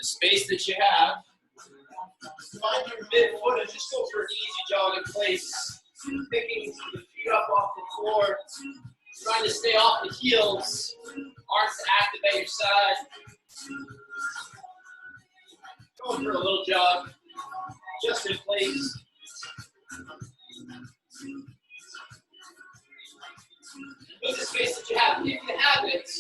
The space that you have, find your midfoot and just go for an easy jog in place. Picking the feet up off the floor, trying to stay off the heels, arms to activate your side. Going for a little jog, just in place. With the space that you have, if you have it,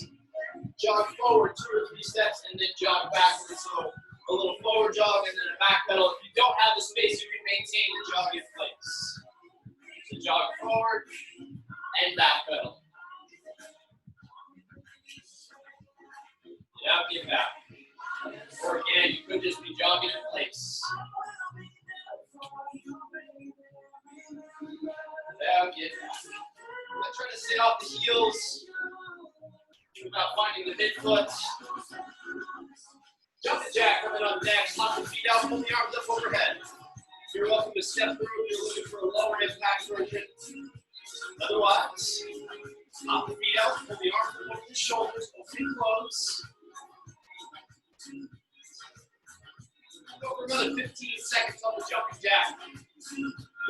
jog forward 2 or 3 steps and then jog backwards. So a little forward jog and then a back pedal. If you don't have the space, you can maintain the jog in place. So jog forward and back pedal. Now get back. Or again, you could just be jogging in place. Now get back. I'm trying to stay off the heels without finding the midfoot. Jumping jack coming up next. Lock the feet out, pull the arms up overhead. You're welcome to step through if you're looking for a lower impact version. Otherwise, lock the feet out, pull the arms up over the shoulders, open and close. Go for another 15 seconds on the jumping jack.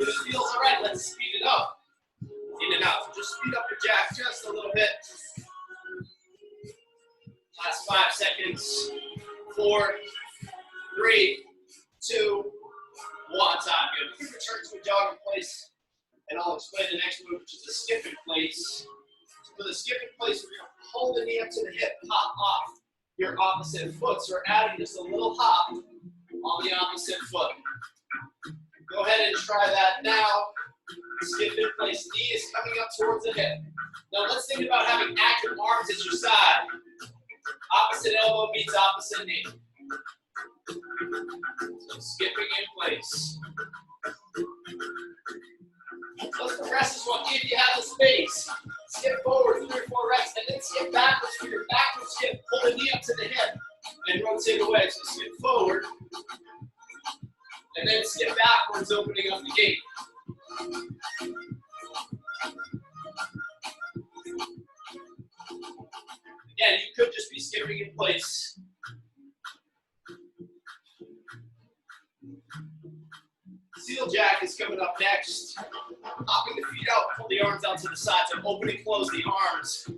If it feels all right, let's speed it up. In and out. Just speed up your jack just a little bit. Last 5 seconds. 4, 3, 2, 1. Time. Good. We return to a jog in place, and I'll explain the next move, which is the skip in place. So for the skip in place, we're going to pull the knee up to the hip, hop off your opposite foot. So we're adding just a little hop on the opposite foot. Go ahead and try that now. Skip in place, knee is coming up towards the hip. Now let's think about having active arms at your side. Opposite elbow meets opposite knee. So skipping in place. Let's progress this one. If you have the space, skip forward 3 or 4 reps, and then skip backwards for your backward skip. Pull the knee up to the hip and rotate away. So skip forward, and then skip backwards, opening up the gate. Again, you could just be skipping in place. Seal jack is coming up next. Hopping the feet out, pull the arms out to the side, so open and close the arms.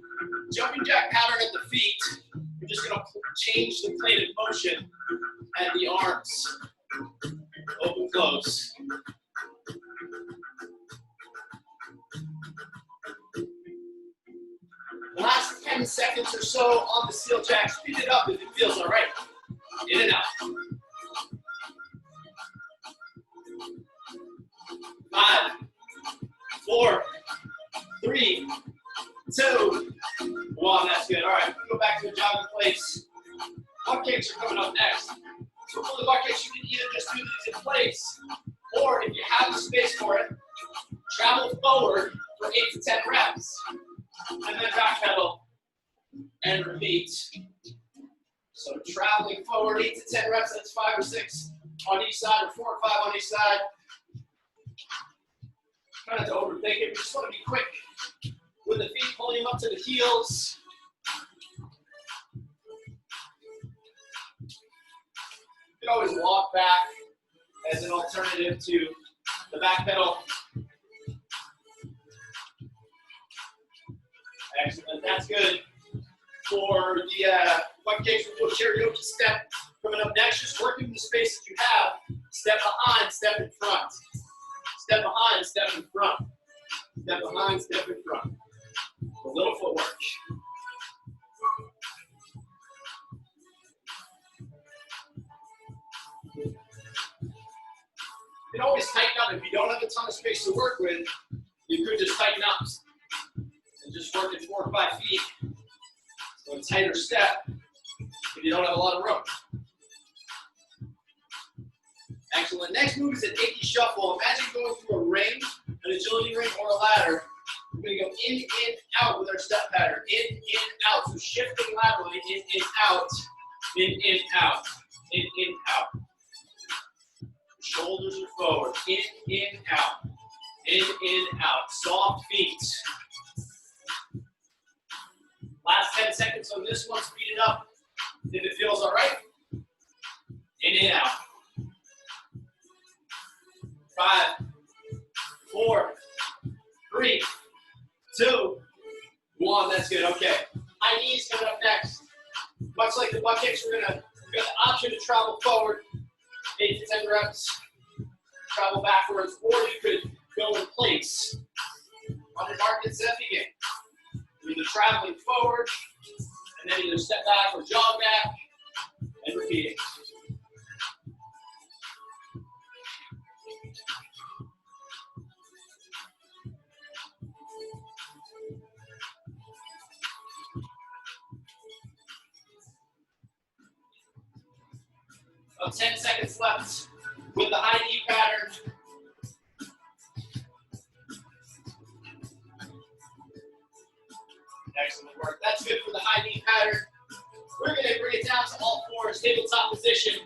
Jumping jack pattern at the feet. We're just going to change the plane of motion at the arms. Open, close. Last 10 seconds or so on the seal jack. Speed it up if it feels all right. In and out. 5, 4, 3, 2, 1. That's good. All right, we go back to a jog in place. Butt kicks are coming up next. So for the butt kicks, you can either just do these in place, or if you have the space for it, travel forward for 8 to 10 reps. And then back pedal and repeat. So traveling forward 8 to 10 reps, that's 5 or 6 on each side, or 4 or 5 on each side. Try not to overthink it, we just want to be quick with the feet, pulling them up to the heels. You can always walk back as an alternative to the back pedal. Excellent, that's good. For the butt kicks, we'll do a karaoke step. Coming up next, just working the space that you have. Step behind, step in front. Step behind, step in front. Step behind, step in front. A little footwork. You can always tighten up. If you don't have a ton of space to work with, you could just tighten up and just work at 4 or 5 feet. So a tighter step if you don't have a lot of room. Excellent. Next move is an Icky shuffle. Imagine going through a ring, an agility ring, or a ladder. We're going to go in, out with our step pattern. In, out. So shifting laterally, in, out. In, out. In, out. Shoulders are forward. In, out. In, out. Soft feet. Last 10 seconds on this one. Speed it up if it feels all right. Stay now. 5, 4, 3, 2, 1. That's good. Okay. High knees coming up next. Much like the butt kicks, we're gonna get the option to travel forward, 8 to 10 reps. Travel backwards, or you could go in place. On your mark and set, begin. You're either traveling forward, and then either step back or jog back, and repeating. About 10 seconds left with the high knee pattern. Excellent work. That's good for the high knee pattern. We're going to bring it down to all fours, tabletop position.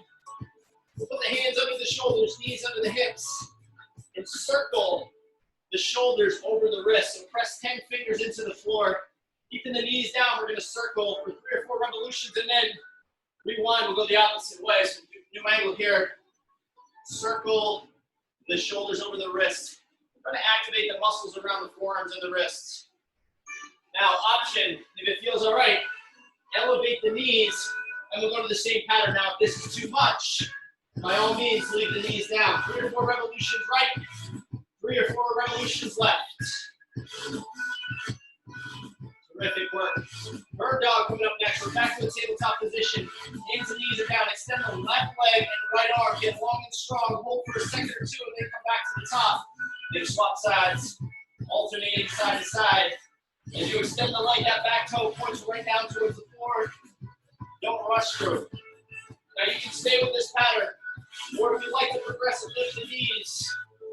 We'll put the hands under the shoulders, knees under the hips, and circle the shoulders over the wrists. So press 10 fingers into the floor. Keeping the knees down, we're going to circle for 3 or 4 revolutions, and then rewind. We'll go the opposite way. So new angle here. Circle the shoulders over the wrists. Try to activate the muscles around the forearms and the wrists. Now, option, if it feels all right, elevate the knees, and we'll go to the same pattern. Now, if this is too much, by all means, leave the knees down. 3 or 4 revolutions right, 3 or 4 revolutions left. Terrific work. Bird dog coming up next. We're back to the tabletop position. Hands and knees are down. Extend the left leg and right arm. Get long and strong. Hold for a second or two, and then come back to the top. Then swap sides, alternating side to side. As you extend the leg, that back toe points right down towards the floor. Don't rush through. Now you can stay with this pattern, or if you like to progress and lift the knees,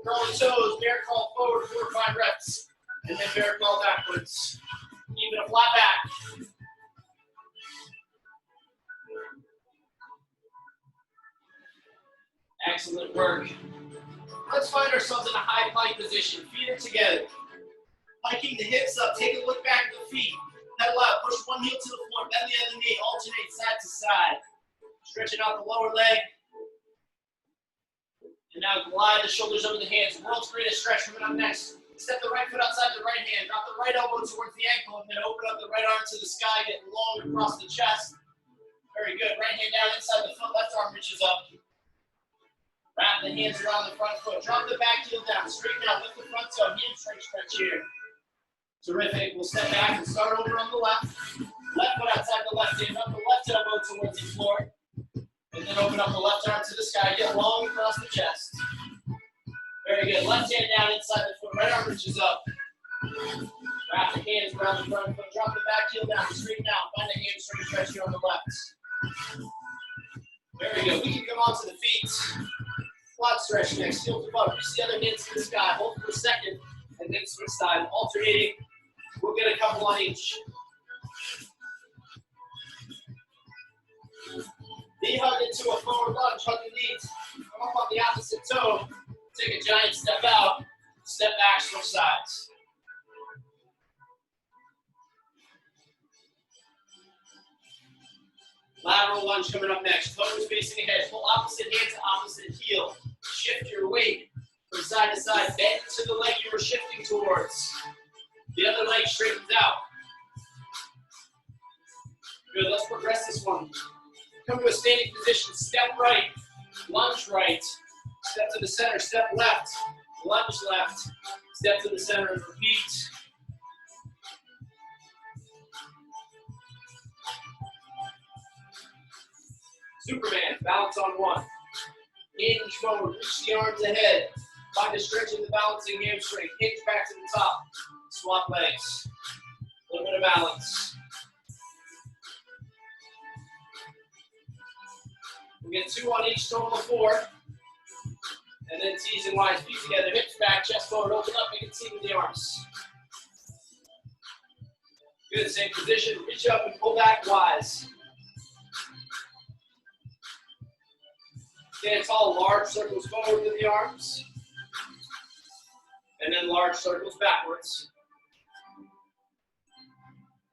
curl the toes, bear crawl forward 4 or 5 reps, and then bear crawl backwards. Keeping a flat back. Excellent work. Let's find ourselves in a high plank position. Feet are together. Hiking the hips up. Take a look back at the feet. Pedal out. Push one heel to the floor. Bend the other knee. Alternate side to side. Stretching out the lower leg. And now glide the shoulders over the hands. World's greatest stretch coming up next. Step the right foot outside the right hand. Drop the right elbow towards the ankle, and then open up the right arm to the sky. Get long across the chest. Very good. Right hand down inside the foot. Left arm reaches up. Wrap the hands around the front foot. Drop the back heel down. Straighten out. Lift the front toe. Hamstring stretch here. Terrific. We'll step back and start over on the left. Left foot outside the left hand. Drop the left elbow towards the floor. And then open up the left arm to the sky. Get long across the chest. Very good. Left hand down inside the foot. Right arm reaches up. Wrap the hands around the front foot. Drop the back heel down. Straighten out. Find the hamstring stretch here on the left. Very good. We can come onto the feet. Quad stretch next. Heel to butt. Reach the other hand to the sky. Hold for a second. And then switch side. Alternating. We'll get a couple on each. Knee hug into a forward lunge. Hug the knees. Come up on the opposite toe. Take a giant step out, step back, switch sides. Lateral lunge coming up next. Toes facing ahead. Pull opposite hand to opposite heel. Shift your weight from side to side. Bend to the leg you were shifting towards. The other leg straightens out. Good, let's progress this one. Come to a standing position. Step right, lunge right. Step to the center, step left, lunge left, step to the center and repeat. Superman, balance on one. Hinge forward, reach the arms ahead. Find a stretch in the balancing hamstring. Hinge back to the top. Swap legs. A little bit of balance. We'll get 2 on each, total of 4. And then T's and Y's, feet together, hips back, chest forward, open up, make it C with the arms. Good, same position, reach up and pull back, Y's. Stand tall, large circles forward with the arms. And then large circles backwards.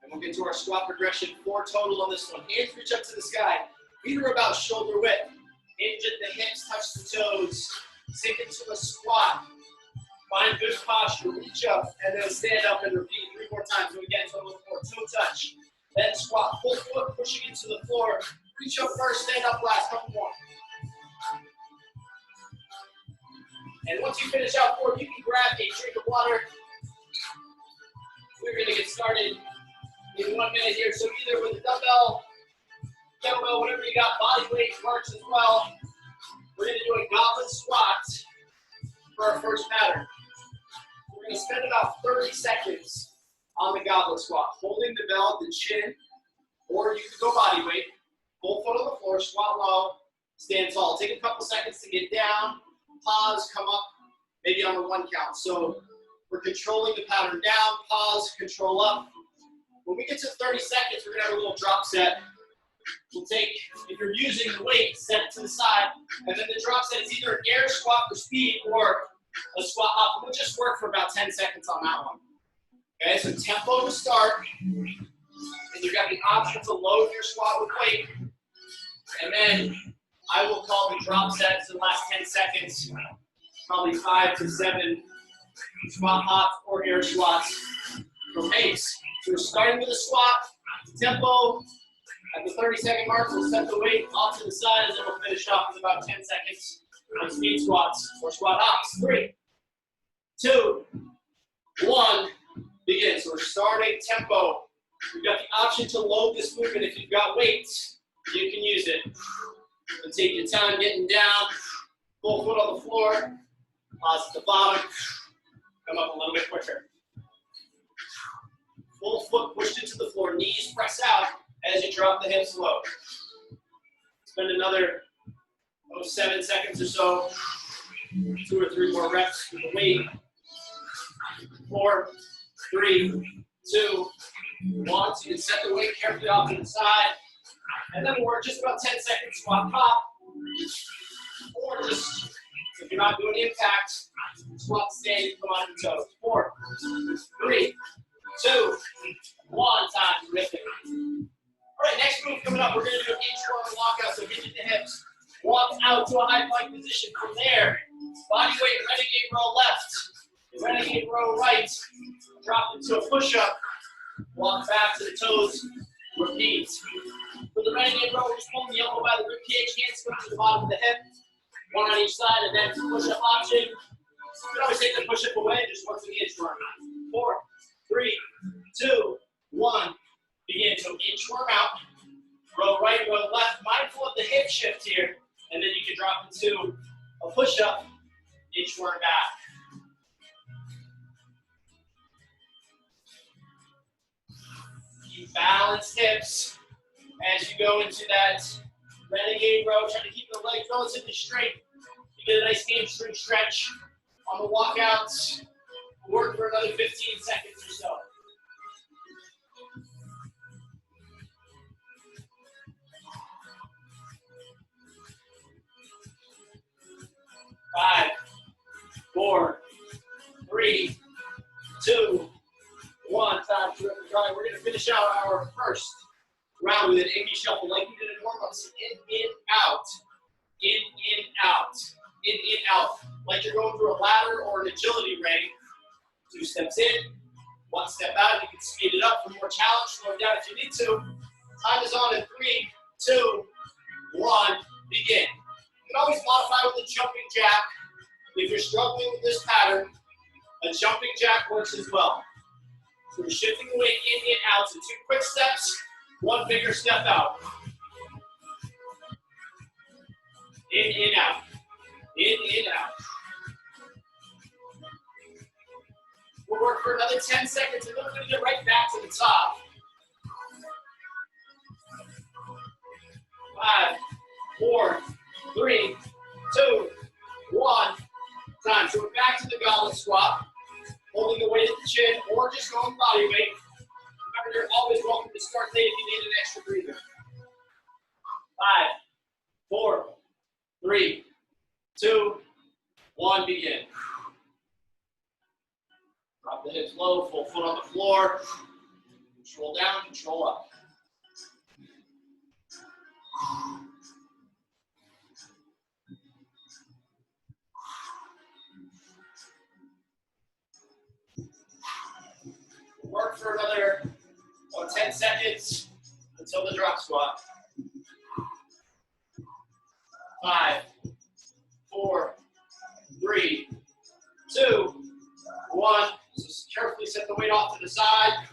And we'll get to our squat progression, 4 total on this one. Hands reach up to the sky. Feet are about shoulder width. Hinge at the hips, touch the toes. Sink into a squat. Find good posture, reach up, and then stand up and repeat 3 more times. So again, total 4, toe touch. Then squat, full foot, pushing into the floor. Reach up first, stand up last, couple more. And once you finish out 4, you can grab a drink of water. We're gonna get started in 1 minute here. So either with a dumbbell, kettlebell, whatever you got, body weight works as well. We're gonna do a goblet squat for our first pattern. We're going to spend about 30 seconds on the goblet squat, holding the bell at the chin, or you can go body weight, full foot on the floor, squat low, stand tall. Take a couple seconds to get down, pause, come up, maybe on a 1 count. So we're controlling the pattern down, pause, control up. When we get to 30 seconds, we're going to have a little drop set. We'll take, if you're using the weight, set it to the side, and then the drop set is either an air squat for speed or a squat hop. We'll just work for about 10 seconds on that one. Okay, so tempo to start, and you've got the option to load your squat with weight, and then I will call the drop sets in the last 10 seconds, probably 5 to 7 squat hops or air squats for pace. So we're starting with a squat, tempo. At the 30-second mark, we'll set the weight off to the side, and then we'll finish off with about 10 seconds on speed squats or squat hops. 3, 2, 1, begin. So we're starting tempo. We've got the option to load this movement. If you've got weights, you can use it. And take your time getting down. Full foot on the floor. Pause at the bottom. Come up a little bit quicker. Full foot pushed into the floor. Knees press out as you drop the hips low. Spend another 7 seconds or so. 2 or 3 more reps with the weight. 4, 3, 2, 1. So you can set the weight carefully off to the side. And then we'll work just about 10 seconds squat pop. Or just, if you're not doing impact, squat stand, come on your toes. 4, 3, 2, 1. Time to rip it. All right, next move coming up, we're going to do an inchworm walkout. So hinge at the hips, walk out to a high plank position. From there, body weight, renegade row left, renegade row right. Drop into a push-up. Walk back to the toes. Repeat. For the renegade row, we're just pulling the elbow by the ribcage, hands go to the bottom of the hip. 1 on each side, and then push-up option. You can always take the push-up away and just work with the inchworm. 4, 3, 2, 1. Begin. So inchworm out, row right, row left, mindful of the hip shift here, and then you can drop into a push-up, inchworm back. Keep balanced hips as you go into that renegade row. Try to keep the legs relatively straight. You get a nice hamstring stretch on the walkouts. Work for another 15 seconds or so. 5, 4, 3, 2, 1. Time to rip and dry. We're going to finish out our first round with an Icky shuffle like we did in warm-ups. In, out. In, out. In, out. Like you're going through a ladder or an agility ring. 2 steps in, 1 step out. You can speed it up for more challenge. Slow it down if you need to. Time is on in 3, 2, 1. Begin. You can always modify with a jumping jack. If you're struggling with this pattern, a jumping jack works as well. So we're shifting the weight in, out. So 2 quick steps, 1 bigger step out. In, out. In, out. We'll work for another 10 seconds, and then we're going to get right back to the top. 5, 4, 3, 2, 1. Time. So we're back to the goblet squat, holding the weight at the chin, or just going body weight. Remember, you're always welcome to start late if you need an extra breather. 5, 4, 3, 2, 1. Begin. Drop the hips low, full foot on the floor. Control down, control up. seconds until the drop squat. 5, 4, 3, 2, 1. Just carefully set the weight off to the side.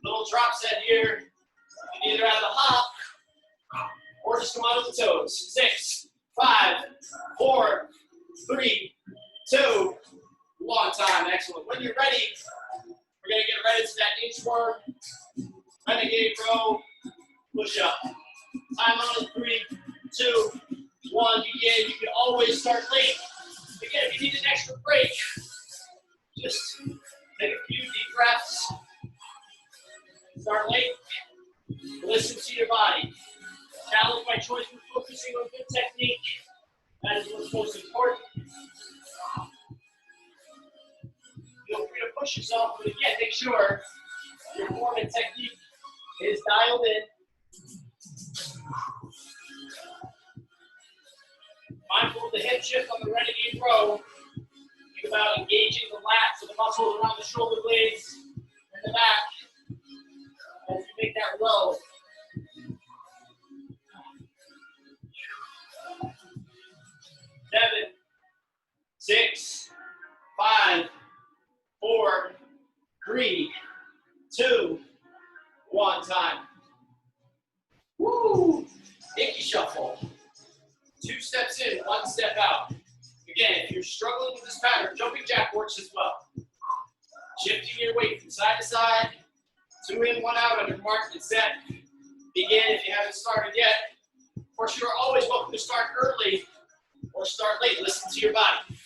Little drop set here. You can either have the hop or just come out of the toes. 6, 5, 4, 3, 2, 1. Time. Excellent. When you're ready, we're going to get right into that inchworm, renegade row, push up. Time on 3, 2, 1. Begin. You can always start late. Again, if you need an extra break, just take a few deep breaths. Start late. Listen to your body. Challenge by choice for focusing on good technique. That is what's most important. Feel free to push yourself, but again, make sure your form and technique is dialed in. Mindful of the hip shift on the renegade row. Think about engaging the lats, so the muscles around the shoulder blades and the back as you make that row. 7, 6, 5, 4, 3, 2, 1. Time. Woo! Icky shuffle. 2 steps in, 1 step out. Again, if you're struggling with this pattern, jumping jack works as well. Shifting your weight from side to side, 2 in, 1 out on your mark and set. Begin if you haven't started yet. Of course, you are always welcome to start early or start late. Listen to your body.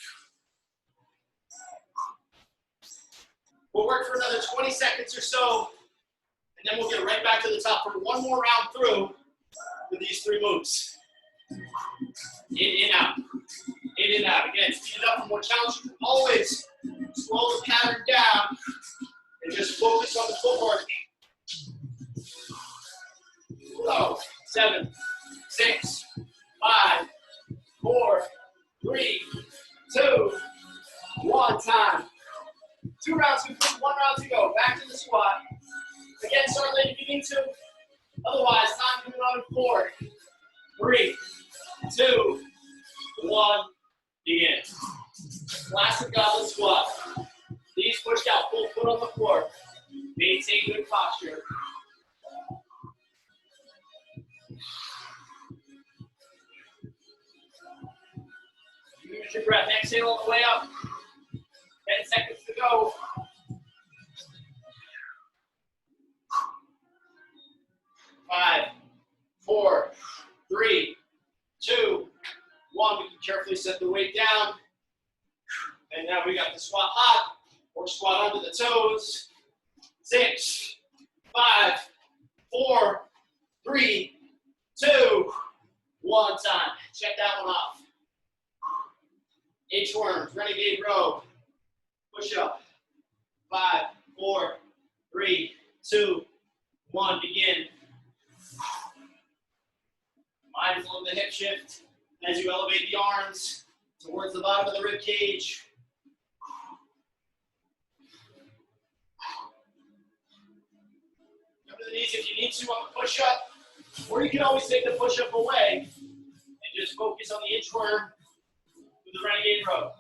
We'll work for another 20 seconds or so, and then we'll get right back to the top for one more round through with these 3 moves. In, out. In, out. Again, speed it up for more challenge. You can always slow the pattern down and just focus on the footwork. Slow. 7, 6, 5, 4, 3, 2, 1. Time. 2 rounds complete, 1 round to go. Back to the squat. Again, start late if you need to. Otherwise, time coming on in 4, 3, 2, 1. Begin. Classic goblet squat. Knees pushed out, full foot on the floor. Maintain good posture. Use your breath. Exhale on the way up. 10 seconds to go. 5, 4, 3, 2, 1. We can carefully set the weight down. And now we got the squat hop or squat onto the toes. 6, 5, 4, 3, 2, 1. Time. Check that one off. Inchworms, renegade row. Push up. 5, 4, 3, 2, 1. Begin. Mindful of the hip shift as you elevate the arms towards the bottom of the rib cage. Come to the knees if you need to on the push-up, or you can always take the push-up away and just focus on the inchworm with the renegade row.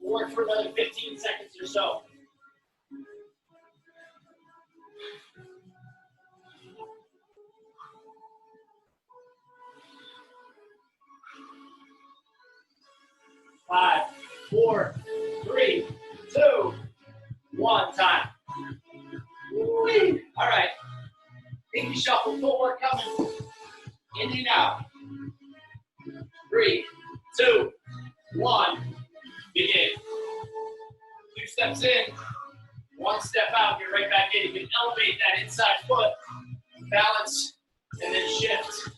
We'll work for another 15 seconds or so. Five, 4, 3, 2, 1. Time. Woo-wee. All right. Icky shuffle, footwork coming. In and out. 3, 2, 1. Begin. 2 steps in, 1 step out, get right back in. You can elevate that inside foot, balance, and then shift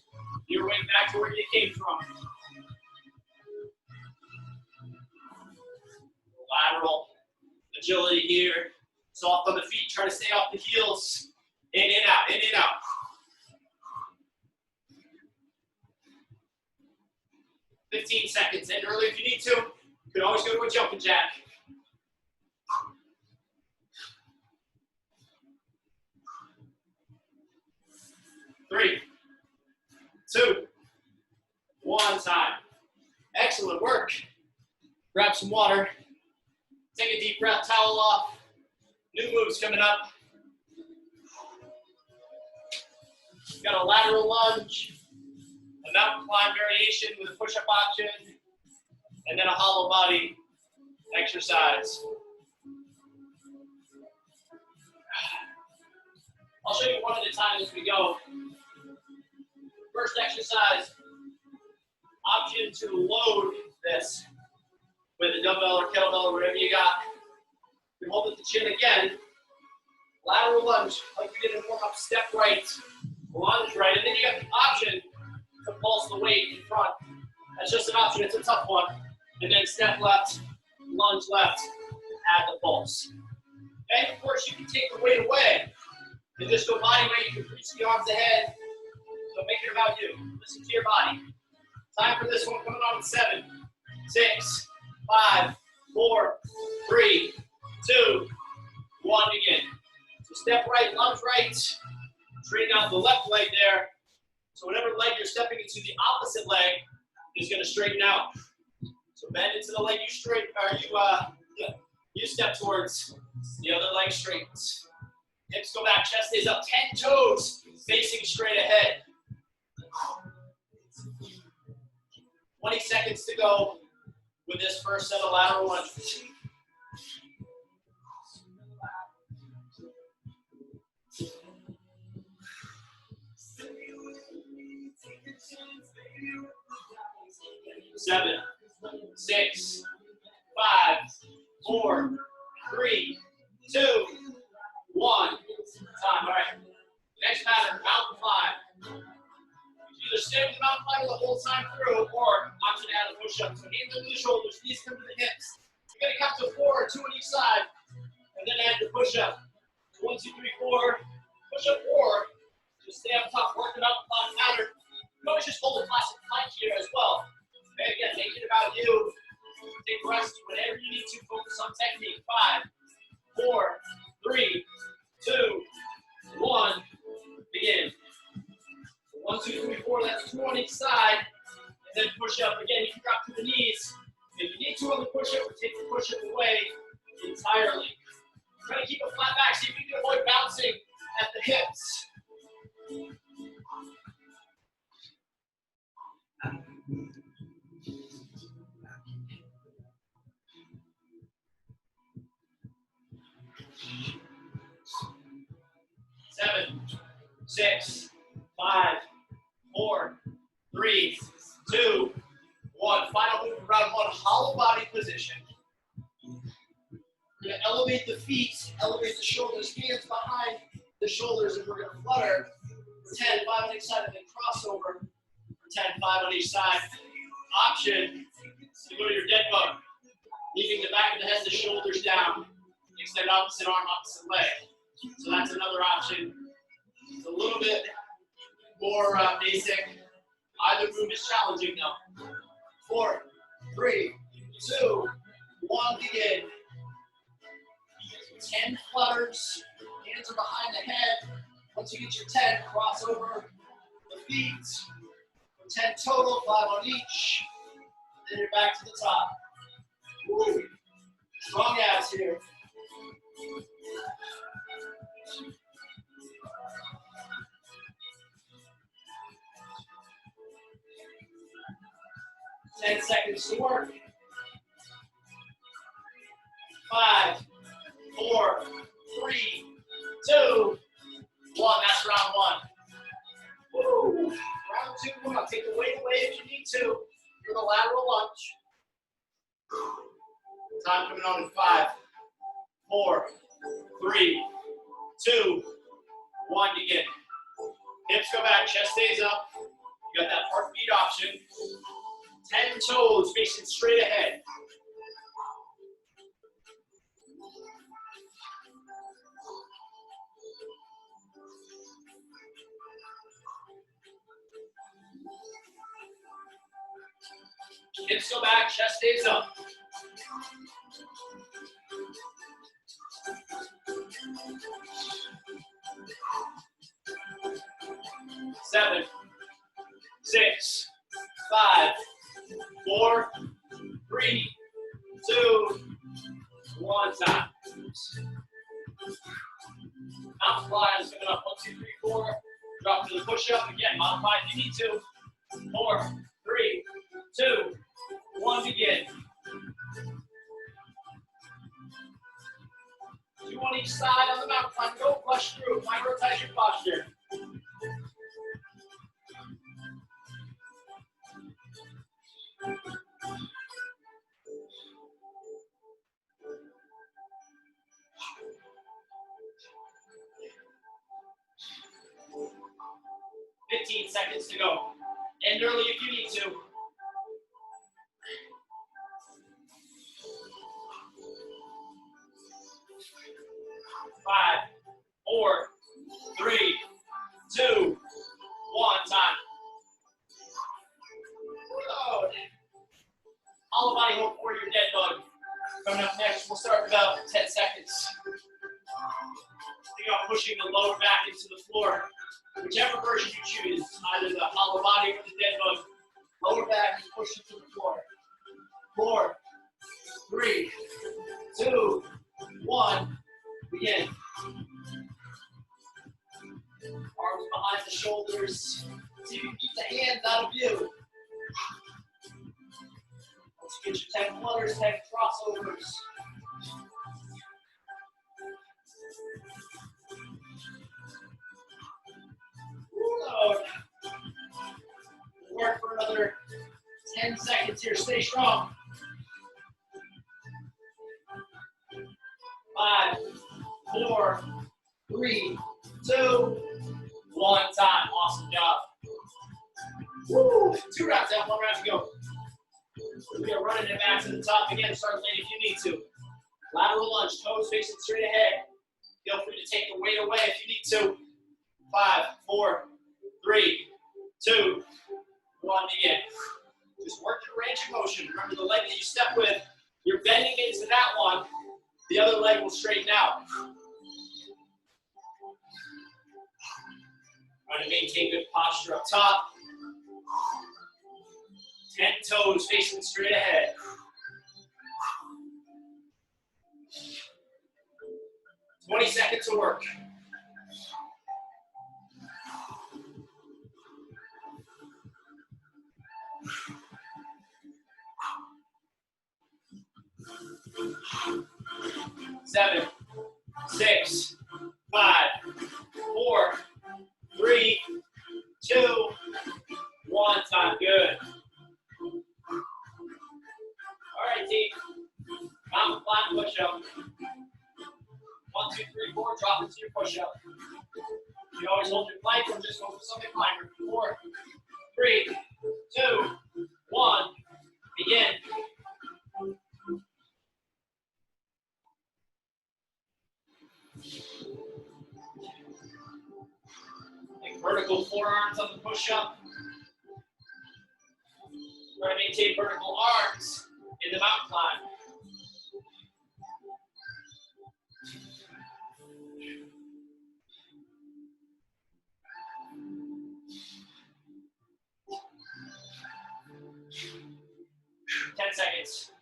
your way back to where you came from. Lateral agility here. Soft on the feet, try to stay off the heels. In and out, in and out. 15 seconds. End early if you need to. You can always go to a jumping jack. Three, two, one, time. Excellent work. Grab some water. Take a deep breath, towel off. New moves coming up. Got a lateral lunge, a mountain climb variation with a push-up option, and then a hollow body exercise. I'll show you one at a time as we go. First exercise, option to load this with a dumbbell or kettlebell or whatever you got. You hold at the chin again. Lateral lunge, like we did in warm-up, step right, lunge right, and then you got the option to pulse the weight in front. That's just an option, it's a tough one. And then step left, lunge left, add the pulse. And of course, you can take the weight away and just go body weight. You can reach the arms ahead. So make it about you. Listen to your body. Time for this one coming on in 7, 6, 5, 4, 3, 2, 1, begin. So step right, lunge right. Straighten out the left leg there. So whatever leg you're stepping into, the opposite leg is going to straighten out. So bend into the leg you step towards. The other leg straightens. Hips go back, chest stays up. 10 toes facing straight ahead. 20 seconds to go with this first set of lateral lunges. Seven, 6, 5, 4, 3, 2, 1. Time. All right. Next pattern, mountain climb. You either stay with the mountain climber the whole time through, or option to add a push-up. So hands under the shoulders, knees come to the hips. You're gonna count to 4, 2 on each side, and then add the push-up. 1, 2, 3, 4. Push-up 4. Just stay up top, work the mountain climb pattern. You can always just hold a classic plank here as well. Okay, again, make it about you. Take rest whenever you need to. Focus on technique. 5, 4, 3, 2, 1. Begin. 1, 2, 3, 4. That's 2 on each side. And then push up. Again, you can drop to the knees. If you need to on the push-up, take the push-up away entirely. Try to keep a flat back so you can avoid bouncing at the hips. Seven, 6, 5, 4, 3, 2, 1. Final move, round 1, hollow body position. We're going to elevate the feet, elevate the shoulders, hands behind the shoulders, and we're going to flutter for 10, 5 on each side, and then crossover for 10, 5 on each side. Option to go to your dead bug, leaving the back of the head, the shoulders down. Extend opposite arm, opposite leg. So that's another option. It's a little bit more basic. Either move is challenging though. 4, 3, 2, 1, begin. 10 flutters, hands are behind the head. Once you get your 10, cross over the feet. 10 total, 5 on each. Then you're back to the top. Woo. Strong abs here. Ten seconds to work. 5, 4, 3, 2, 1. That's round 1. Woo. Round 2, come on. Take the weight away if you need to for the lateral lunge. Time coming on in 5, 4, 3, 2, 1. Begin. Hips go back, chest stays up. You got that heartbeat option. 10 toes facing straight ahead. Hips go back, chest stays up. 7, 6, 5, 4, 3, 2, 1, time. Mountain climb, coming up. 1, 2, 3, 4. Drop to the push-up. Again, modify if you need to. 4, 3, 2, 1, begin. 2 on each side on the mountain climb. Go flush through. Prioritize your posture. Fifteen seconds to go. End early if you need to. 5, 4, 3, 2, 1, time. Reload. Hollow body hold for your dead bug. Coming up next, we'll start in about 10 seconds. Think about pushing the lower back into the floor. Whichever version you choose, either the hollow body or the dead bug, lower back is pushing to the floor. 4, 3, 2, 1, begin. Arms behind the shoulders. See if you can keep the hands out of view. Let's get your 10 flutters, 10 crossovers. Reload. Work for another 10 seconds here. Stay strong. 5, 4, 3, 2, 1, time. Awesome job. Woo. 2 rounds out, 1 round to go. We are running it back to the top again. Start late if you need to. Lateral lunge, toes facing straight ahead. Feel free to take the weight away if you need to. 5, 4, 3, 2, 1, begin. Just work your range of motion. Remember the leg that you step with, you're bending into that one. The other leg will straighten out. Try to maintain good posture up top. 10 toes facing straight ahead. 20 seconds to work. Seven, 6, 5, 4, 3, 2, 1, time. Good. All right, team. Mountain climb push-up. 1, 2, 3, 4. Drop into your push-up. You always hold your plank or just focus on the climber. 4, 3, 2, 1. Begin. Make vertical forearms on the push-up. Try to maintain vertical arms in the mountain climb. Ten seconds.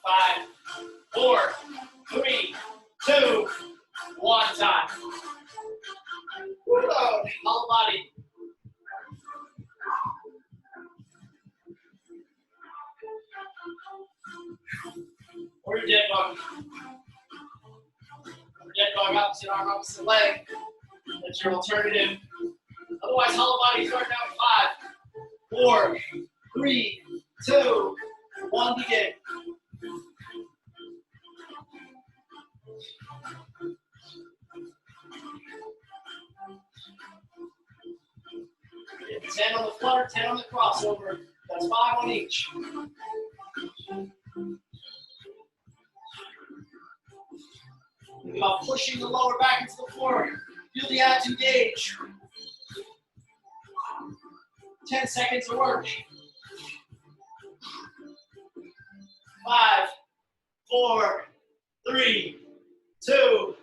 5, 4, 3, 2, 1, time. Reload. Whole body. Or your dead dog. Dead dog, opposite arm, opposite leg. That's your alternative. Otherwise, hollow body, start down 5, 4, 3, 2, 1, begin. Get 10 on the flutter, 10 on the crossover. That's 5 on each. Think about pushing the lower back into the floor. Feel the abs engage. 10 seconds of work. 5, 4, 3, 2,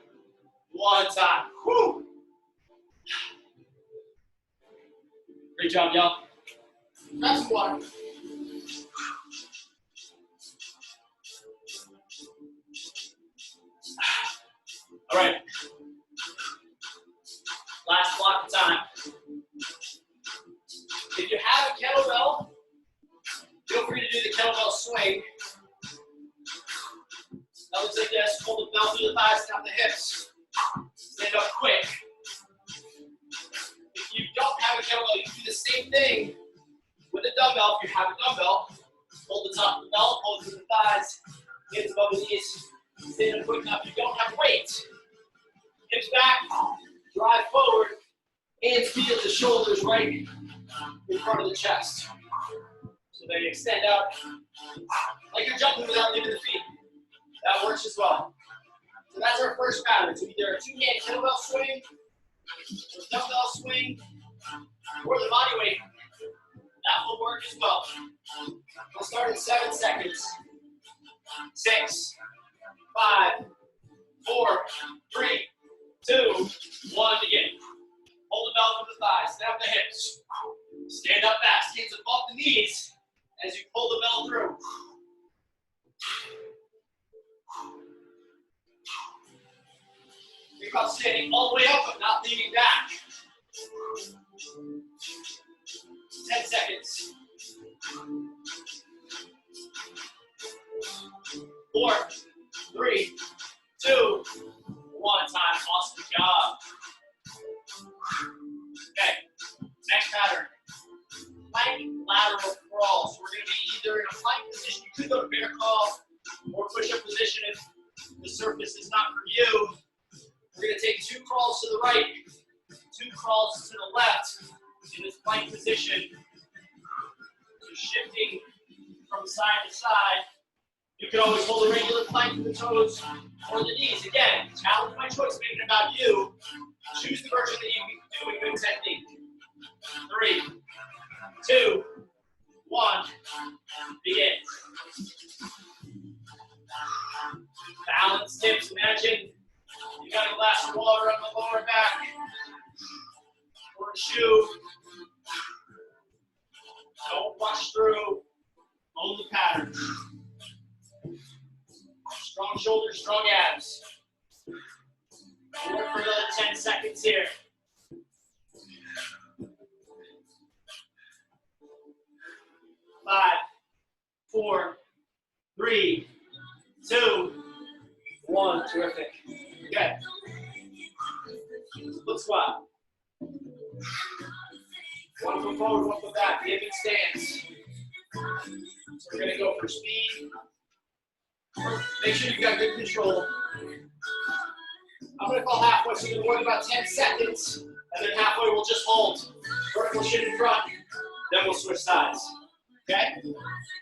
1 time. Whew. Great job, y'all. Grab some water. All right. Last block of time. If you have a kettlebell, feel free to do the kettlebell swing. That looks like this. Hold the bell through the thighs, tap the hips. Stand up quick. If you don't have a kettlebell, you can do the same thing with a dumbbell. If you have a dumbbell, hold the top of the bell, hold it through the thighs, hands above the knees. Stand up quick enough. You don't have weight. Hips back, drive forward, hands feel the shoulders right in front of the chest. So they extend out like you're jumping without leaving the feet. That works as well. So that's our first pattern. So either a two-hand kettlebell swing, or dumbbell swing, or the body weight. That will work as well. We'll start in 7 seconds. 6, 5, 4, 3, 2, 1, begin. Hold the bell from the thighs, snap the hips. Stand up fast, hands above the knees as you pull the bell through. Think about standing all the way up but not leaning back. 10 seconds. 4, 3, 2, 1 time. Awesome job. Okay, next pattern. Plank lateral crawl. So we're going to be either in a plank position, you could go to bear crawl, or push-up position if the surface is not for you. We're going to take 2 crawls to the right, 2 crawls to the left in this plank position. So shifting from side to side. You can always hold a regular plank with the toes or the knees. Again, challenge my choice, make it about you. Choose the version that you can do a good technique. 3, 2, 1, begin. Balance tips, imagine you got a glass of water on the lower back, or a shoe. Don't rush through, own the pattern. Strong shoulders, strong abs. Work for another 10 seconds here. 5, 4, 3, 2, 1. Terrific. Okay. Split squat. 1 foot forward, 1 foot back. Giving stance. So we're going to go for speed. Make sure you've got good control. I'm going to call halfway, so you're going to work about 10 seconds, and then halfway we'll just hold. Vertical shin in front, then we'll switch sides. Okay?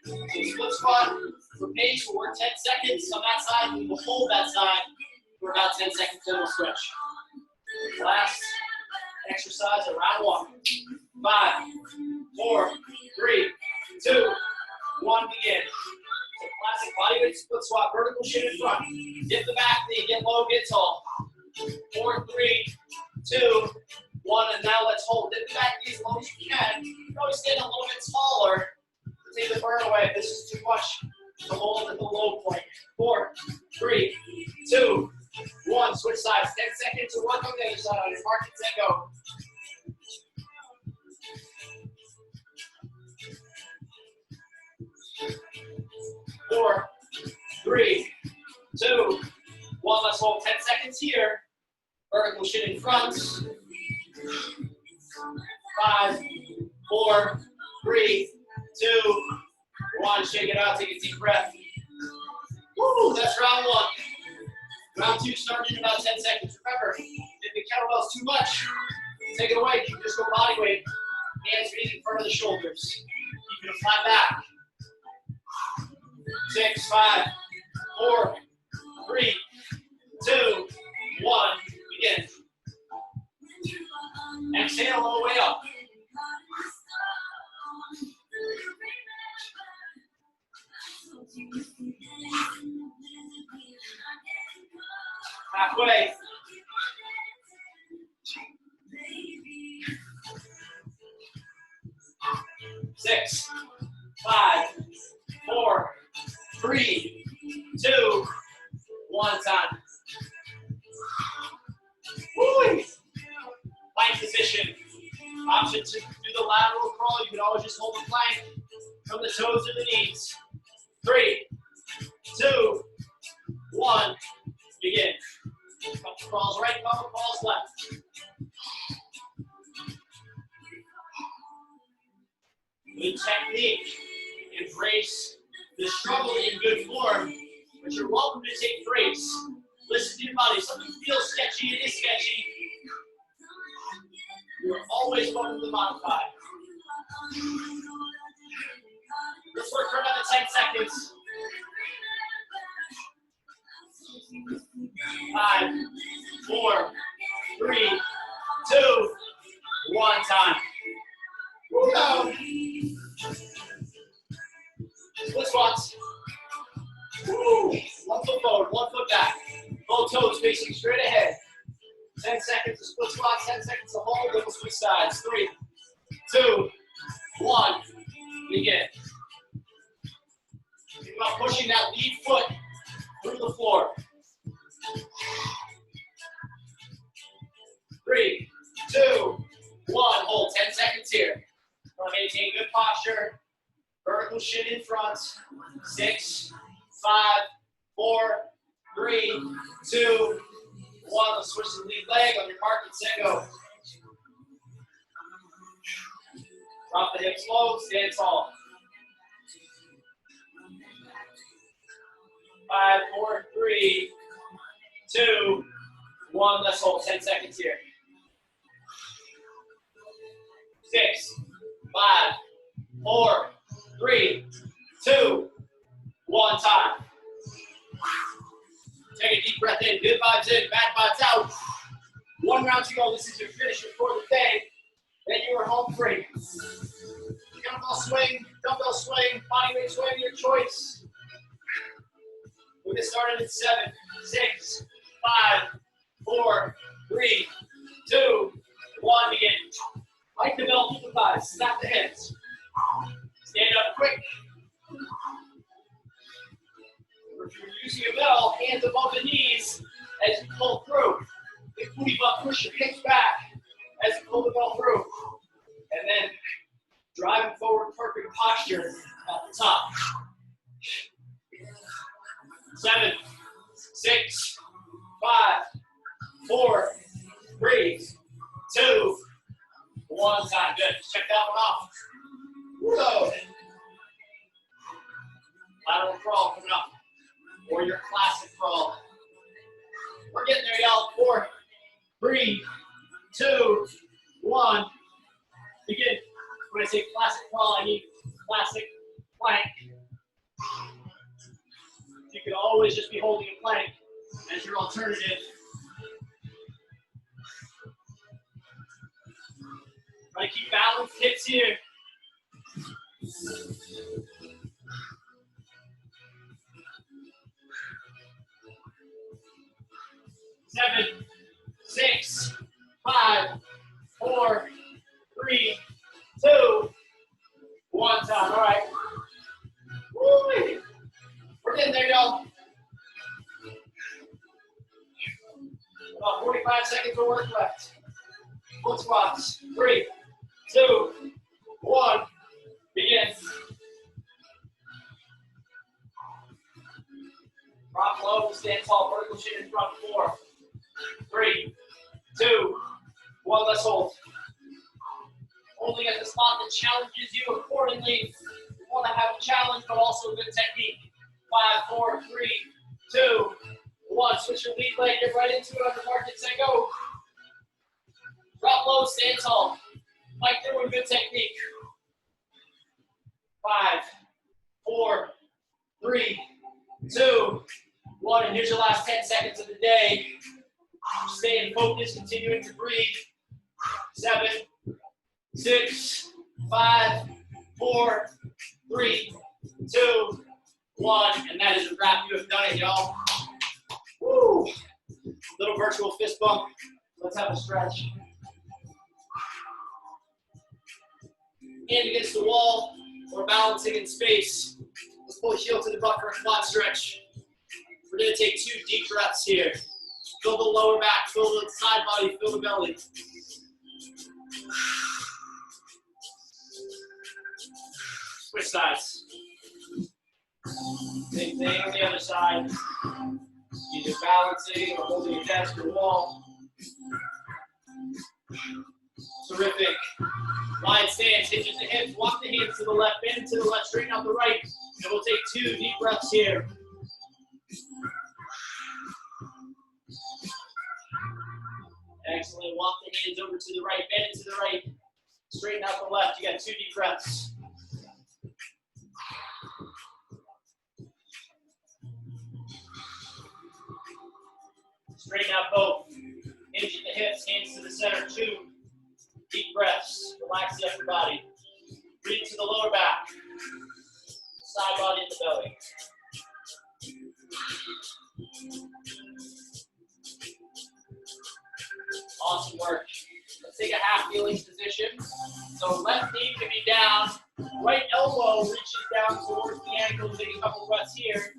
So split squat for pace, we'll work 10 seconds on that side, and we'll hold that side for about 10 seconds, then we'll switch. Last exercise of round 1. 5, 4, 3, 2, 1, begin. So classic bodyweight split squat, vertical shin in front. Get the back knee, get low, get tall. 4, 3, 2, 1, and now let's hold. Get the back knee as low as you can. You can always stand a little bit taller to take the burn away if this is too much to hold at the low point. 4, 3, 2, 1, switch sides. 10 seconds to work on the other side on your mark and set go. Four, 3, 2, 1. Let's hold 10 seconds here. Vertical shin in front. 5, 4, 3, 2, 1. Shake it out. Take a deep breath. Woo! That's round 1. Round 2 starting in about 10 seconds. Remember, if the kettlebell's too much, take it away. You can just go body weight. Hands feet in front of the shoulders. Keep it a flat back. 6, 5, 4, 3, 2, 1. Begin. Exhale all the way up. Halfway. 6, 5, 4, 3, 2, 1. Time. Woo! Plank position. Option to do the lateral crawl. You can always just hold the plank from the toes to the knees. 3, 2, 1. Begin. Couple crawls right, couple crawls left. Good technique. Embrace the struggle in good form, but you're welcome to take breaks. Listen to your body. If something feels sketchy, it is sketchy. You're always welcome to modify. Let's work for another 10 seconds. 5, 4, 3, 2, 1. Time. Woo! Split squats. Woo! 1 foot forward, 1 foot back. Both toes facing straight ahead. 10 seconds to split squats, 10 seconds to hold, then we'll switch sides. 3, 2, 1. Begin. Think about pushing that lead foot through the floor. 3, 2, 1. Hold 10 seconds here. Maintain good posture. Vertical shin in front. 6, 5, 4, 3, 2, 1. Let's switch to the lead leg on your mark and set go. Drop the hips low, stand tall. 5, 4, 3, 2, 1. Let's hold 10 seconds here. 6, 5, 4, 3, 2, 1. Time. Take a deep breath in. Good vibes in, bad vibes out. 1 round to go. This is your finish for the day. Then you are home free. Dumbbell swing, body weight swing, your choice. We'll get started in 7, 6, 5, 4, 3, 2, 1. Begin. Like the bell through the thighs. Snap the hips. Stand up quick. If you're using a bell, hands above the knees as you pull through. Big booty butt, push your hips back as you pull the bell through. And then driving forward, perfect posture at the top. 7, 6, 5, 4, 3, 2, 1. Time. Good. Just check that one off. Whoa. Lateral crawl coming up. Or your classic crawl. We're getting there, y'all. 4, 3, 2, 1. Begin. When I say classic crawl, I mean classic plank. You can always just be holding a plank as your alternative. Try to keep balanced hips here. 7, 6, 5, 4, 3, 2, 1. Time. All right. Woo-wee. We're getting there, y'all. About 45 seconds of work left. Foot squats. 3, 2, 1. Begin. Drop low, stand tall, vertical shin in front. 4, 3, 2, 1. Let's hold. Holding at the spot that challenges you accordingly. You want to have a challenge, but also good technique. 5, 4, 3, 2, 1. Switch your lead leg, get right into it on the mark and set go. Drop low, stand tall. Fight through with good technique. 5, 4, 3, 2, 1. And here's your last 10 seconds of the day. Staying focused, continuing to breathe. 7, 6, 5, 4, 3, 2, 1. And that is a wrap. You have done it, y'all. Woo! Little virtual fist bump. Let's have a stretch. Hand against the wall or balancing in space. Let's pull heel to the butt for a quad stretch. We're going to take 2 deep breaths here. Fill the lower back, fill the side body, fill the belly. Switch sides. Same thing on the other side. Either balancing or holding your desk or wall. Terrific. Lion stance, hinges the hips, walk the hands to the left, bend to the left, straighten out the right. And we'll take 2 deep breaths here. Excellent. Walk the hands over to the right, bend it to the right, straighten out the left. You got 2 deep breaths. Straighten out both. Hinge at the hips, hands to the center. 2 deep breaths. Relax the upper body. Breathe to the lower back. Side body in the belly. Awesome work. Let's take a half kneeling position. So left knee can be down. Right elbow reaches down towards the ankle. Take a couple breaths here.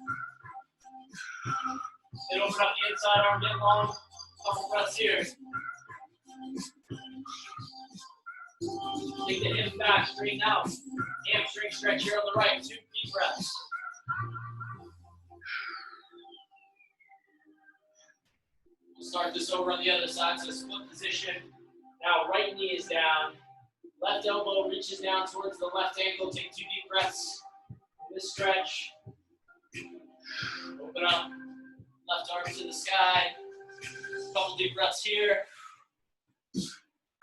Then open up the inside arm, get long. Couple breaths here. Take the hips back, straighten out. Hamstring stretch here on the right. 2 deep breaths. We'll start this over on the other side. So split position. Now right knee is down. Left elbow reaches down towards the left ankle. Take 2 deep breaths. This stretch. Open up. Left arm to the sky. Couple deep breaths here.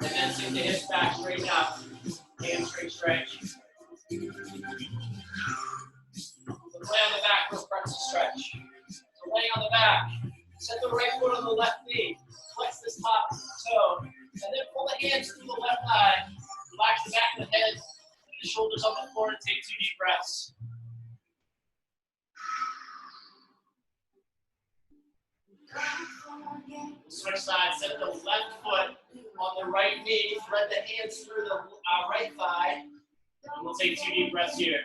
And then take the hips back, straighten out. Hamstring stretch. Let's lay on the back for a pretzel stretch. So laying on the back. Set the right foot on the left knee. Flex this top toe. And then pull the hands through the left eye. Relax the back of the head. The shoulders on the floor and take 2 deep breaths. Switch sides. Set the left foot on the right knee. Thread the hands through the right thigh. And we'll take 2 deep breaths here.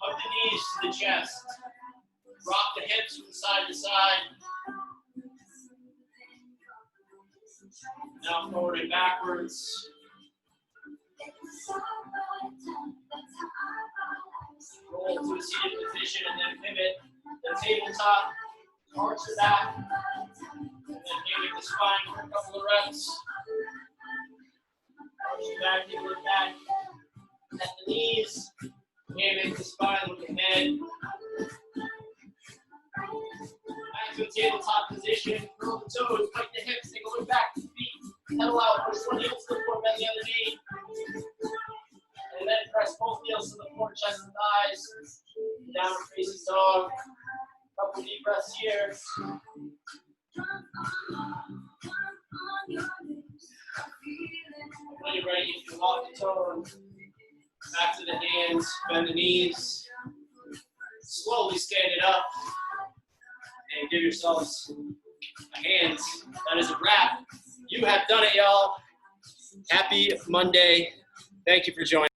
Hug the knees to the chest. Rock the hips from side to side. Now forward and backwards. Roll to a seated position and then pivot. The tabletop, arch the back, and then pivot the spine for a couple of reps. Arch the back, pivot it back. At the knees, pivot the spine with the head. Back to a tabletop position. Curl the toes, bite the hips, take a look back to the feet. Pedal out, push one heel to the floor, bend the other knee. And then press both heels to the floor, chest and thighs. Downward facing dog. Couple deep breaths here. When you're ready, you can walk the toes. Back to the hands, bend the knees. Slowly stand it up. And give yourselves a hand. That is a wrap. You have done it, y'all. Happy Monday. Thank you for joining.